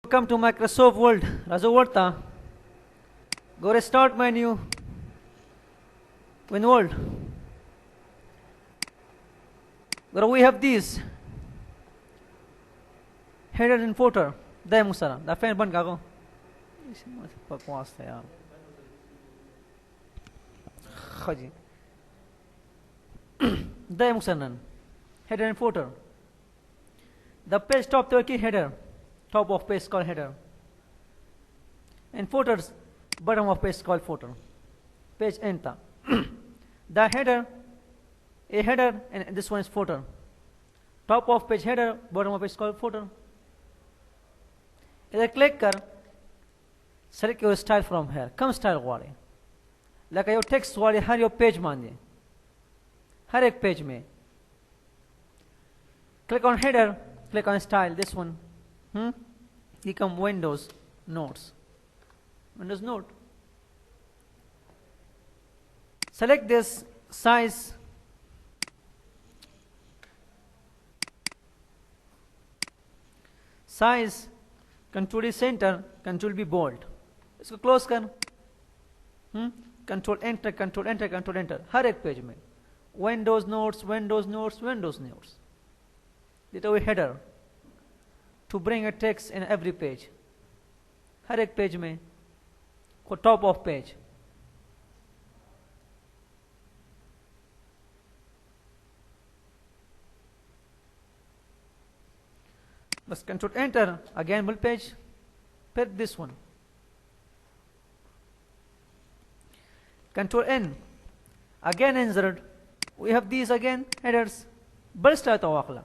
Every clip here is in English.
Come to Microsoft Word. Razo Word go to Start menu. In Word, where we have these header and footer. Da musara. Da fan ban kago. बकवास है यार. खजी. Da musanan. Header and footer. The page top to key header. Top of page called header. And footers bottom of page called footer. Page enter. The header, a header, and this one is footer. Top of page header, bottom of page called footer. If I click कर, select your style from here. Come style वाले. Like your text वाले हर your page मांगे. हर एक page में. Click on header, click on style. This one. You come Windows Notes. Windows Note. Select this size. Size. Control is center. Control be bold. इसको close कर. Control enter. Control enter. Control enter. हर एक page में. Windows Notes. Windows Notes. Windows Notes. This is header. To bring a text in every page. हर एक page में. को top of page. बस control enter. Again full page. Pick this one. Control N. Again insert. We have these again headers. बल style तो वाखला.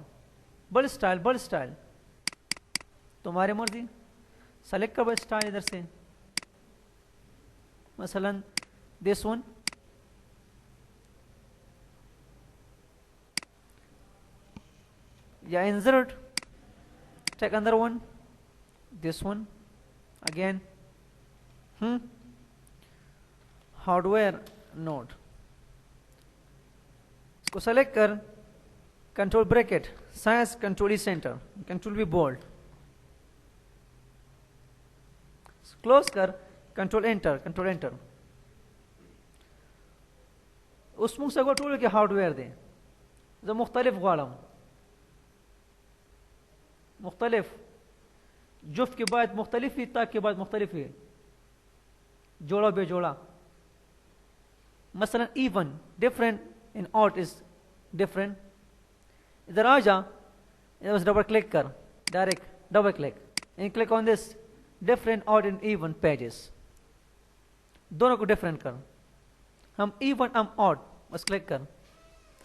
बल style. तुम्हारे मर्जी. Select कर बल style इधर से. मसलन this one. या insert. Take another one. This one. Again. Hardware node. इसको select कर. Control bracket. Size control is center. Control be bold. Close कर. Control enter. Control enter. उसमें से को टूल के हार्डवेयर दे. जो मुख्तलिफ गालम. मुख्तलिफ. जुफ्त के बाद मुख्तलिफ ही ताक के बाद मुख्तलिफ है. जोड़ा बेजोड़ा. मसलन even different in odd is different. इधर आ जा. इधर बस डबल क्लिक कर. Direct double click. and click on this different odd and even pages. दोनों को different कर. हम even हम odd बस क्लिक कर.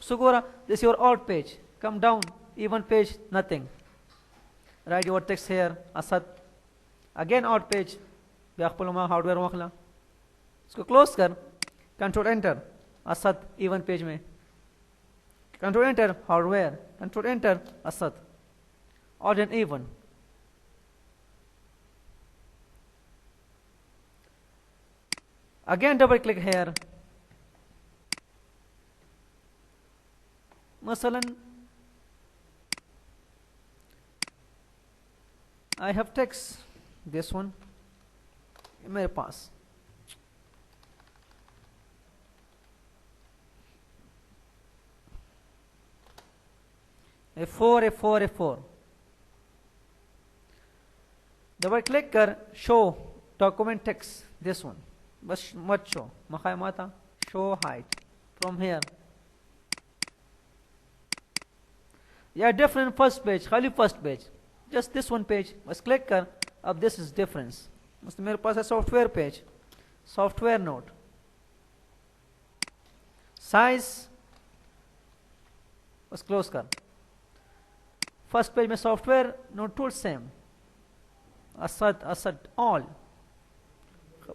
सुगोरा this is your odd page. Come down even page nothing. Write your text here. Asad. Again odd page. बेअख़पलुमा hardware मखला. इसको क्लोज कर. Control enter. Asad even page में. Control enter hardware. Control enter Asad. Odd and even. Again double click here. मसलन I have text. This one. मेरे पास. A4. Double click कर. Show document text. This one. बस मत show. मखाय माता. Show height. From here. Yeah, different first page. खाली first page. Just this one page. बस click कर. अब this is difference. बस मेरे पास है software page. Software node. Size. बस close कर. First page में software node tool same. Asad all.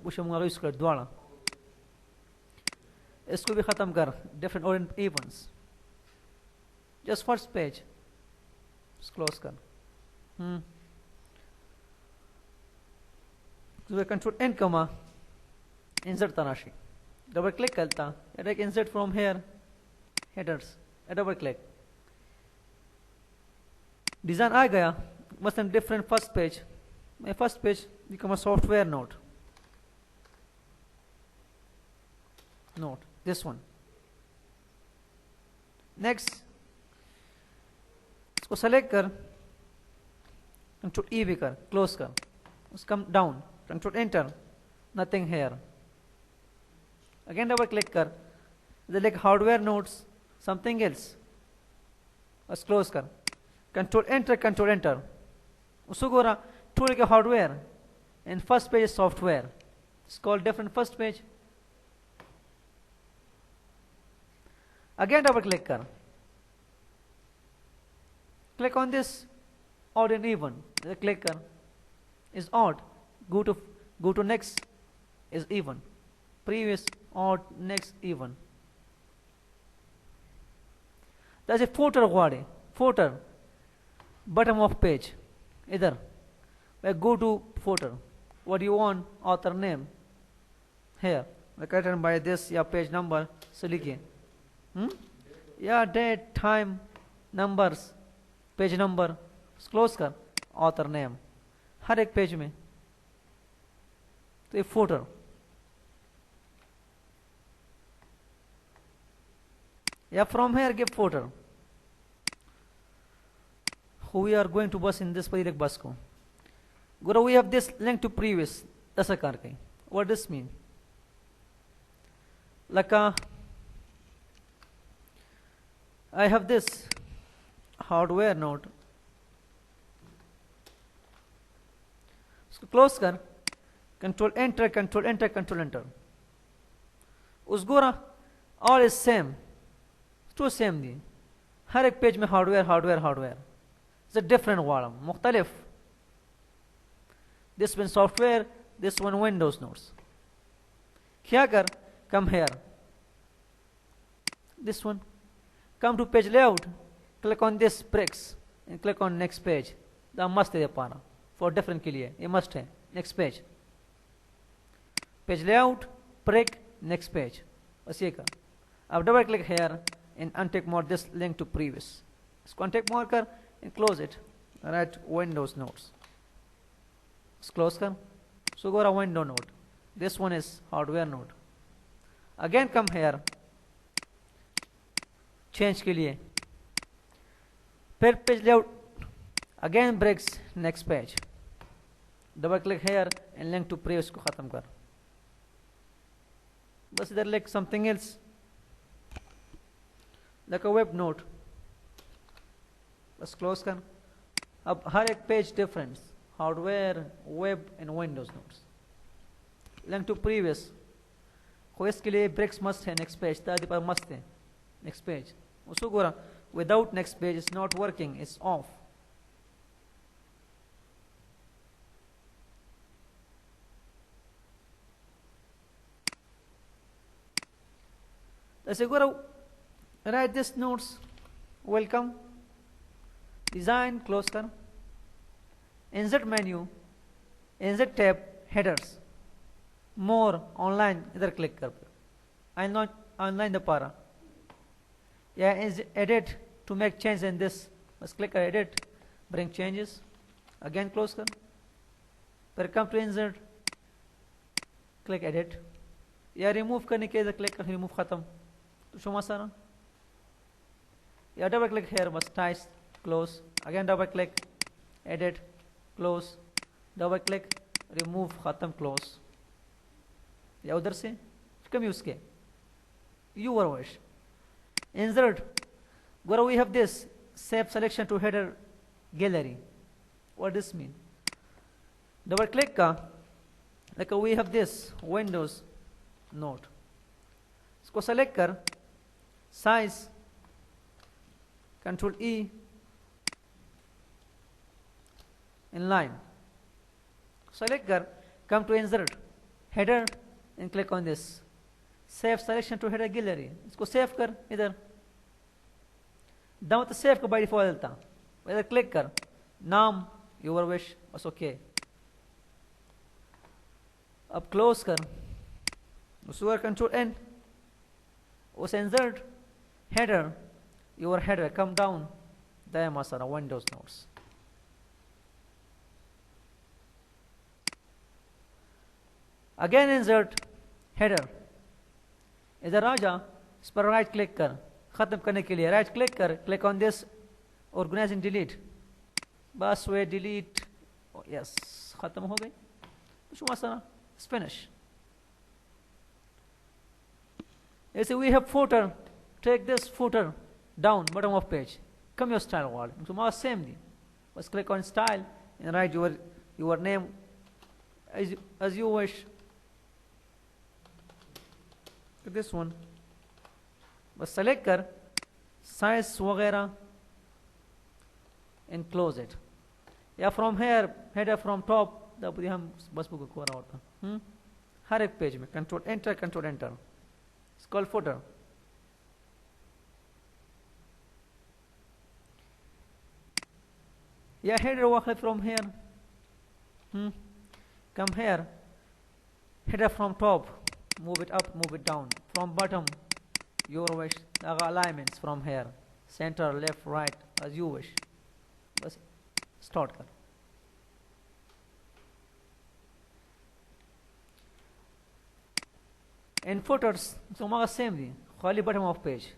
उसे मुझे यूज़ कर द्वारा. इसको भी ख़त्म कर. Different odd and evens. Just first page. Just close कर. तो control N कमा. Insert तनाशी. Double click करता. Like insert from here. Headers. Double click. Design आ गया. मसलन different first page. My first page become a software note. This one. Next इसको select कर, control E भी कर, क्लोज कर, उसको come down, control enter, nothing here. Again double click कर, like hardware notes, something else, बस close कर, control enter, उसको गोरा टूल के hardware and first page is software. It's called different first page. Again double click कर, click on this odd and even, click कर, is odd, go to next is even, previous odd, next even. That's a footer वाड़े, footer, bottom of page, इधर, go to footer, what do you want, author name, here, written by this या page number, so लिखिए. या date, time, numbers, page number, close कर, author name, हर एक page में. तो ये फुटर. या from here give footer. We are going to बस इन दिस पर्टिकुलर बस को. गुरु we have this link to previous, ऐसा करके. What this mean? लका I have this hardware note. उसको क्लोज कर, कंट्रोल एंटर. उस गोरा all is same, to same दी. हर एक पेज में हार्डवेयर. इट्स डिफरेंट वाला, मुख्तलिफ. This one software, this one Windows notes. क्या कर, come here, this one. Come to page layout, click on this bricks and click on next page. The must है पाना फॉर डिफरेंट के लिए, ये must है. Next page, page layout, break, next page, बस ये कर. अब double click here and untick more this link to previous. इसको अनटिक मोर कर and close it. Right Windows notes, close कर. So go window note, this one is hardware note. Again come here, change के लिए, फिर page layout, again breaks, next page. Double click here and link to previous को खत्म कर. बस इधर लिख something else like a web note, बस क्लोज कर. अब हर एक page difference, hardware, web and Windows notes. Link to previous को इसके लिए ब्रेक्स मस्ट है. नेक्स्ट पेज ताकि पर मस्त है. नेक्स्ट पेज उसको गोरा without next page is not working, is off. ऐसे गोरा right this notes, welcome, design, close कर. Insert menu, insert tab, headers, मोर, ऑनलाइन, इधर क्लिक कर. ऑनलाइन द पारा. Yeah, is edit to make change in this. Let's click edit, bring changes. Again close कर. फिर come to insert, click edit. या remove करने के लिए click कर, remove खत्म. तो शो मसारा. या double click here बस nice, close. Again double click, edit, close. Double click, remove खत्म, close. या उधर से कम यूज के. Your wish. Insert, where we have this save selection to header gallery. What does this mean? Double click का, like we have this Windows note. इसको select कर, size, Control E, inline. Select कर, come to insert, header, and click on this. Save selection to header gallery. इसको save कर इधर. दाम तो save का बाय डिफॉल्ट देता. इधर क्लिक कर, नाम योर विश, बस ओके. अब क्लोज कर. उसको कंट्रोल एन, उस insert header, your header, come down, Daya मसारा Windows notes. again insert header. इधर आ जा, इस पर राइट क्लिक कर, ख़त्म करने के लिए राइट क्लिक कर, click on this, organise and delete, बस वे डिलीट, यस ख़त्म हो गई, कुछ मसला, फिनिश. ऐसे we have footer, take this footer down, bottom of page, come your style word, so same thing, just click on style and write your name as you wish. This one, बस select कर, size वगैरह and close it. या from here, header from top, तब हम बस book को रहा होता, हर एक पेज में control enter, it's called footer. या header वाखिर from here, come here, header from top, move it up, move it down, from bottom, your wish, alignments from here, center, left, right, as you wish. बस start कर. In footers, so हमारा same थी, खाली bottom of page.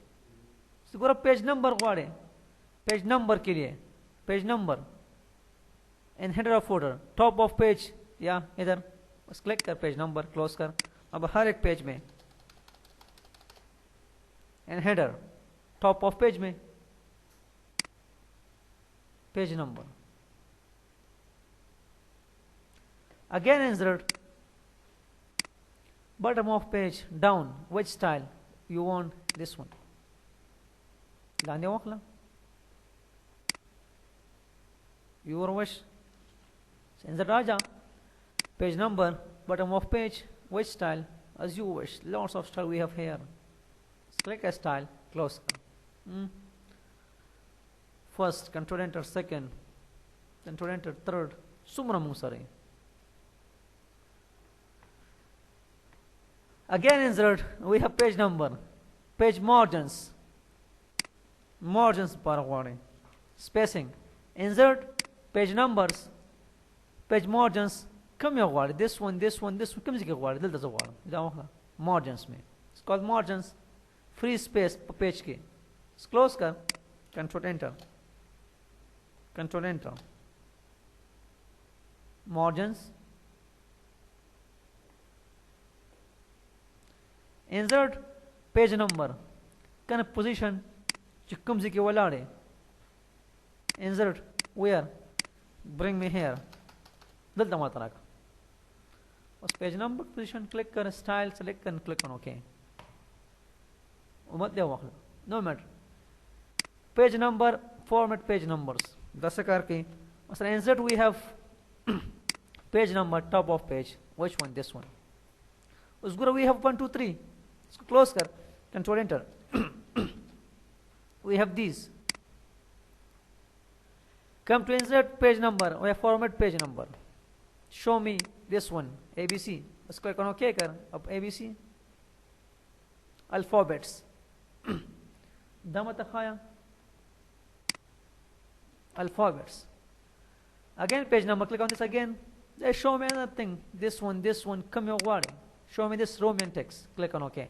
So पूरा page number वाड़े, page number के लिए, page number, and header of footer, top of page, या इधर, बस click कर page number, close कर. अब हर एक पेज में and header, top of page में page number, again insert bottom of page down, which style you want, this one, लाने वाला your wish. Insert आजा, page number, bottom of page, which style as you wish, lots of style we have here. Click a style, close. First, control enter, second, control enter, third, sumra musare. Again insert, we have page number, page margins par spacing, insert page numbers, page margins, come here, this one, come here, margins में, it's called margins, free space page के, close कर, control enter, margins, insert page number, kind of position, चिक्कम से के वाला insert where, bring me here, दलता माता रख, उस page number position click कर, style select कर, click on OK. उमत ले वाखला, no matter. Page number, format page numbers, दस करके, उसने insert we have page number, top of page, which one, this one. उस गुरा we have 1, 2, 3, इसको close कर, control enter. We have these. Come to insert page number, we have format page number. Show me this one, ABC. Let's click on OK कर, अब ABC. Alphabets. दम तखाया. Alphabets. Again page number, click on this again. They show me another thing. This one, come your word. Show me this Roman text. Click on OK.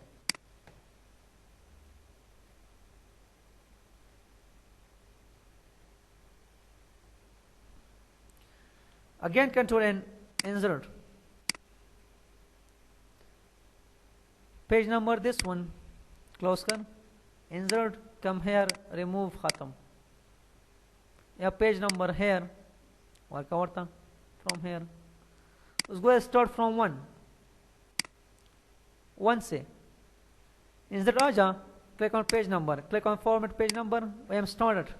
Again control and insert. Page number, this one, close कर, insert, come here, remove, ख़त्म. या page number here, और क्या होता from here. उसको start from 1 से. Insert आजा, click on page number, click on format page number. I am start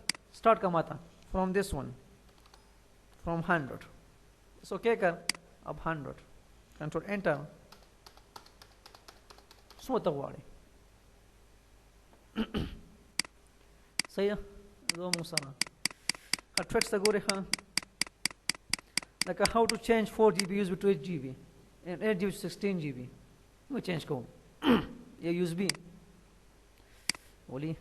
का माता from this one, from 100. So okay कर, अब 100. Control enter. सोता वाले. सही है, दो Musanah. A tricks the gore हाँ. Like how to change 4 GB USB to 8 GB and 8 GB to 16 GB. We change को. ये USB. बोली.